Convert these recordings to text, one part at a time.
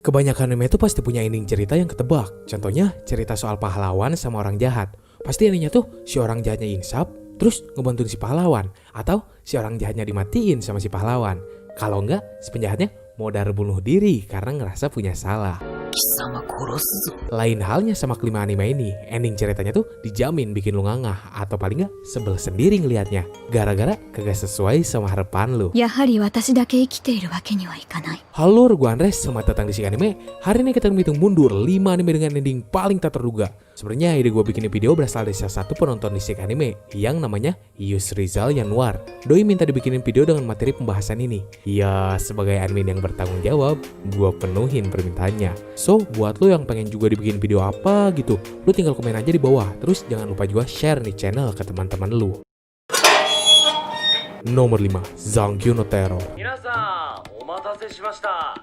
Kebanyakan anime itu pasti punya ending cerita yang ketebak. Contohnya, cerita soal pahlawan sama orang jahat. Pasti endingnya tuh si orang jahatnya insaf, terus ngebantuin si pahlawan. Atau si orang jahatnya dimatiin sama si pahlawan. Kalau enggak, si penjahatnya modal bunuh diri karena ngerasa punya salah. Lain halnya sama kelima anime ini, ending ceritanya tuh dijamin bikin lu ngangah atau paling nggak sebel sendiri ngelihatnya, gara-gara kagak sesuai sama harapan lu. やはり私だけ生きているわけにはいかない。 Halo, gua Andres, selamat datang di Sik Anime. Hari ini kita menghitung mundur 5 anime dengan ending paling tak terduga. Sebenarnya ide gue bikin video berasal dari salah satu penonton di Sik Anime yang namanya Yus Rizal Yanuar. Doi minta dibikinin video dengan materi pembahasan ini. Ya, sebagai admin yang bertanggung jawab, gue penuhin permintaannya. So, buat lo yang pengen juga dibikin video apa gitu, lo tinggal komen aja di bawah. Terus jangan lupa juga share nih channel ke teman-teman lo. Nomor 5, Zankyo no Terror.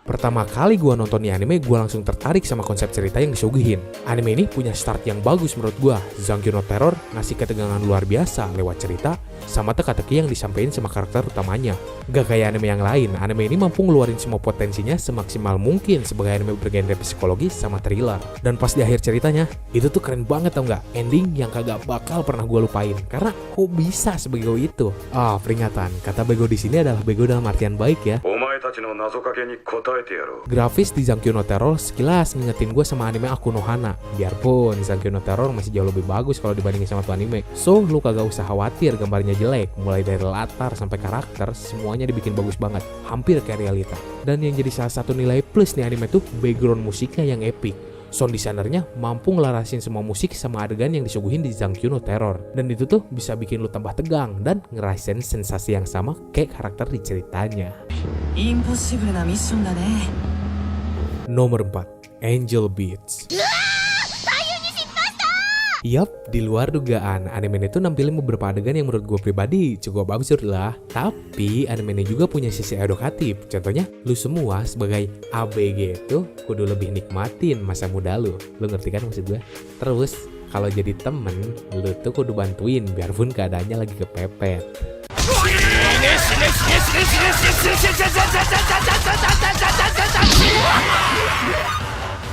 Pertama kali gua nonton nih anime, gua langsung tertarik sama konsep cerita yang disuguhin. Anime ini punya start yang bagus menurut gua. Zankyo no Terror ngasih ketegangan luar biasa lewat cerita sama teka-teki yang disampaikan sama karakter utamanya. Gak kayak anime yang lain, anime ini mampu ngeluarin semua potensinya semaksimal mungkin sebagai anime bergenre psikologi sama thriller. Dan pas di akhir ceritanya, itu tuh keren banget tau gak? Ending yang kagak bakal pernah gua lupain. Karena kok bisa sebego itu? Peringatan, kata bego di sini adalah bego dalam artian baik ya. Grafis di Zankyo no Terror sekilas ngingetin gue sama anime Aku no Hana. Biarpun Zankyo no Terror masih jauh lebih bagus kalau dibandingin sama tuh anime. So, lu kagak usah khawatir gambarnya jelek. Mulai dari latar sampai karakter, semuanya dibikin bagus banget. Hampir kayak realita. Dan yang jadi salah satu nilai plus nih anime tuh background musiknya yang epic. Sound designernya mampu ngelarasin semua musik sama adegan yang disuguhin di Zankyo no Terror. Dan itu tuh bisa bikin lu tambah tegang dan ngerasain sensasi yang sama kayak karakter di ceritanya. Nomor 4, Angel Beats. Yap, di luar dugaan, anime ini tuh nampilin beberapa adegan yang menurut gue pribadi cukup absurd lah. Tapi anime ini juga punya sisi edukatif. Contohnya, lu semua sebagai ABG tuh kudu lebih nikmatin masa muda lu. Lu ngerti kan maksud gue? Terus, kalau jadi temen, lu tuh kudu bantuin biarpun keadaannya lagi kepepet.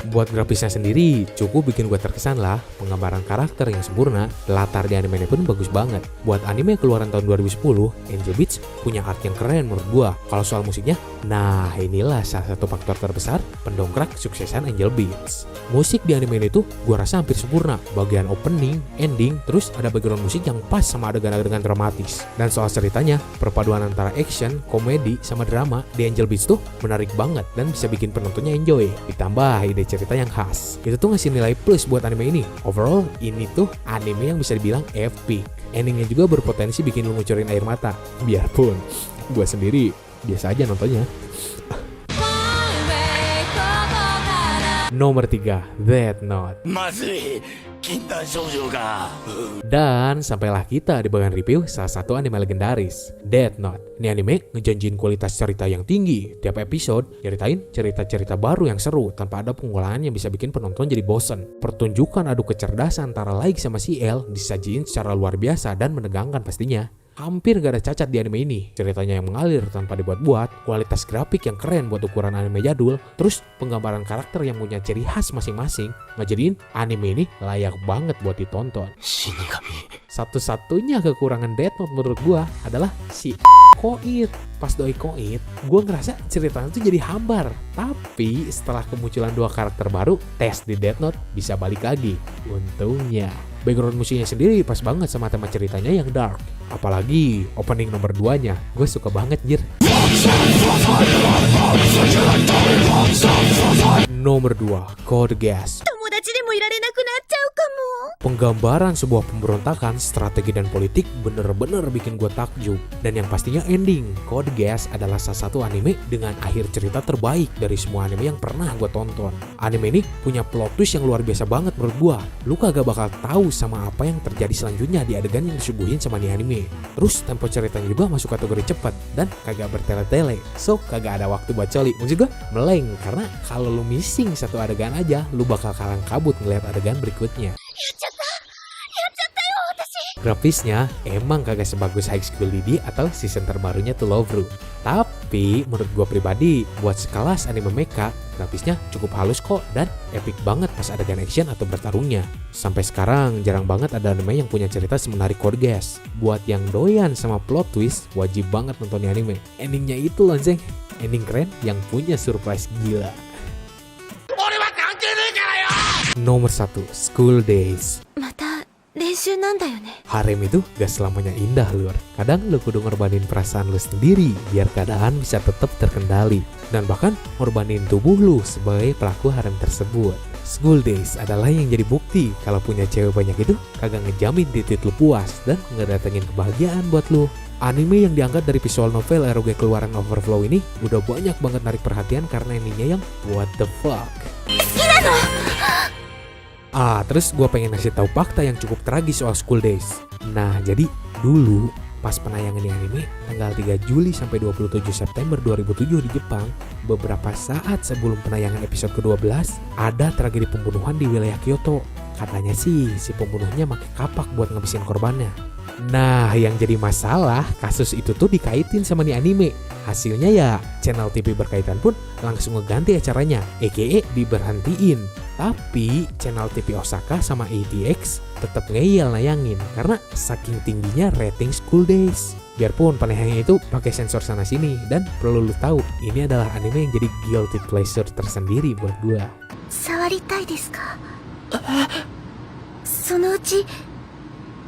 Buat grafisnya sendiri, cukup bikin gue terkesan lah. Penggambaran karakter yang sempurna, latar di anime ini pun bagus banget. Buat anime keluaran tahun 2010, Angel Beats punya art yang keren menurut gue. Kalau soal musiknya, nah inilah salah satu faktor terbesar pendongkrak kesuksesan Angel Beats. Musik di anime ini tuh gue rasa hampir sempurna. Bagian opening, ending, terus ada background musik yang pas sama adegan-adegan dramatis. Dan soal ceritanya, perpaduan antara action, komedi, sama drama di Angel Beats tuh menarik banget dan bisa bikin penontonnya enjoy. Ditambah ide cerita yang khas, itu tuh ngasih nilai plus buat anime ini. Overall, ini tuh anime yang bisa dibilang epic. Endingnya juga berpotensi bikin lu ngucurin air mata. Biarpun gue sendiri biasa aja nontonnya. Nomor 3, Death Note. Dan sampailah kita di bagian review salah satu anime legendaris, Death Note. Ini anime ngejanjiin kualitas cerita yang tinggi. Tiap episode nyeritain cerita-cerita baru yang seru tanpa ada pengulangan yang bisa bikin penonton jadi bosen. Pertunjukan adu kecerdasan antara Light sama si L disajiin secara luar biasa dan menegangkan pastinya. Hampir gak ada cacat di anime ini. Ceritanya yang mengalir tanpa dibuat-buat, kualitas grafik yang keren buat ukuran anime jadul, terus penggambaran karakter yang punya ciri khas masing-masing, ngejadiin anime ini layak banget buat ditonton. Satu-satunya kekurangan Death Note menurut gua adalah si koit. Pas doi koit, gua ngerasa ceritanya tuh jadi hambar. Tapi setelah kemunculan dua karakter baru, tes di Death Note bisa balik lagi. Untungnya. Background musiknya sendiri pas banget sama tema ceritanya yang dark. Apalagi opening nomor 2-nya, gue suka banget jir. Nomor 2, Code Geass. Penggambaran sebuah pemberontakan, strategi dan politik bener-bener bikin gue takjub. Dan yang pastinya ending, Code Geass adalah salah satu anime dengan akhir cerita terbaik dari semua anime yang pernah gue tonton. Anime ini punya plot twist yang luar biasa banget menurut gue. Lu kagak bakal tahu sama apa yang terjadi selanjutnya di adegan yang disuguhin sama nih anime. Terus tempo ceritanya juga masuk kategori cepat dan kagak bertele-tele. So kagak ada waktu buat coli. Maksud gue meleng karena kalau lu missing satu adegan aja, lu bakal kalang kabut ngeliat adegan berikutnya. Grafisnya emang kagak sebagus High School DxD atau season terbarunya To Love Ru. Tapi menurut gue pribadi, buat sekelas anime mecha, grafisnya cukup halus kok dan epic banget pas adegan action atau bertarungnya. Sampai sekarang jarang banget ada anime yang punya cerita semenarik Code Geass. Buat yang doyan sama plot twist, wajib banget nonton anime. Endingnya itu lonceng, ending keren yang punya surprise gila. Nomor 1, School Days. また練習なんだよね。 Harem itu gak selamanya indah lur. Kadang lu kudu ngorbanin perasaan lu sendiri biar keadaan bisa tetap terkendali. Dan bahkan ngorbanin tubuh lu sebagai pelaku harem tersebut. School Days adalah yang jadi bukti kalau punya cewek banyak itu kagak ngejamin titik lu puas dan ngedatengin kebahagiaan buat lu. Anime yang diangkat dari visual novel eroge keluaran Overflow ini udah banyak banget narik perhatian karena endingnya yang what the fuck. Terus gue pengen ngasih tahu fakta yang cukup tragis soal School Days. Nah, jadi dulu pas penayangan di anime tanggal 3 Juli sampai 27 September 2007 di Jepang, beberapa saat sebelum penayangan episode ke-12, ada tragedi pembunuhan di wilayah Kyoto. Katanya sih si pembunuhnya pakai kapak buat ngabisin korbannya. Nah, yang jadi masalah kasus itu tuh dikaitin sama nih anime. Hasilnya ya channel TV berkaitan pun langsung ngeganti acaranya, aka diberhentiin. Tapi channel TV Osaka sama ATX tetap ngeyel nayangin karena saking tingginya rating School Days. Biarpun penayangannya itu pakai sensor sana sini, dan perlu lu tahu ini adalah anime yang jadi guilty pleasure tersendiri buat gua. 触りたいですか？そのうち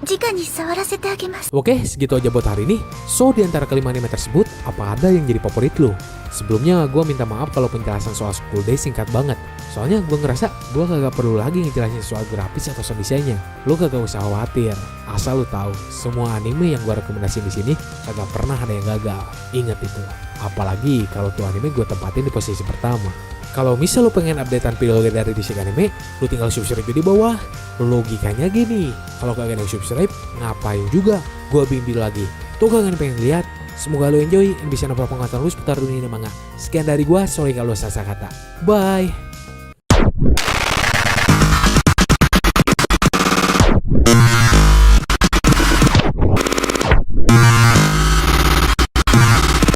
直に触らせてあげます。 Oke, segitu aja buat hari ini. So, di antara kelima anime tersebut, apa ada yang jadi favorit lu? Sebelumnya, gue minta maaf kalau penjelasan soal School Days singkat banget. Soalnya gue ngerasa gue kagak perlu lagi ngejelasin soal grafis atau sound desainnya. Lu kagak usah khawatir. Asal lu tahu, semua anime yang gue rekomendasiin di sini kagak pernah ada yang gagal. Ingat itu. Apalagi kalau tuh anime gue tempatin di posisi pertama. Kalau misal lu pengen updatean video dari Disik Anime, lu tinggal subscribe di bawah. Logikanya gini, kalau kagak ada yang subscribe, ngapain juga gue bimbing lagi. Tuh kalian pengen lihat. Semoga lu enjoy dan bisa nambah pengetahuan lu seputar dunia manga. Sekian dari gue, sorry kalau salah kata. Bye.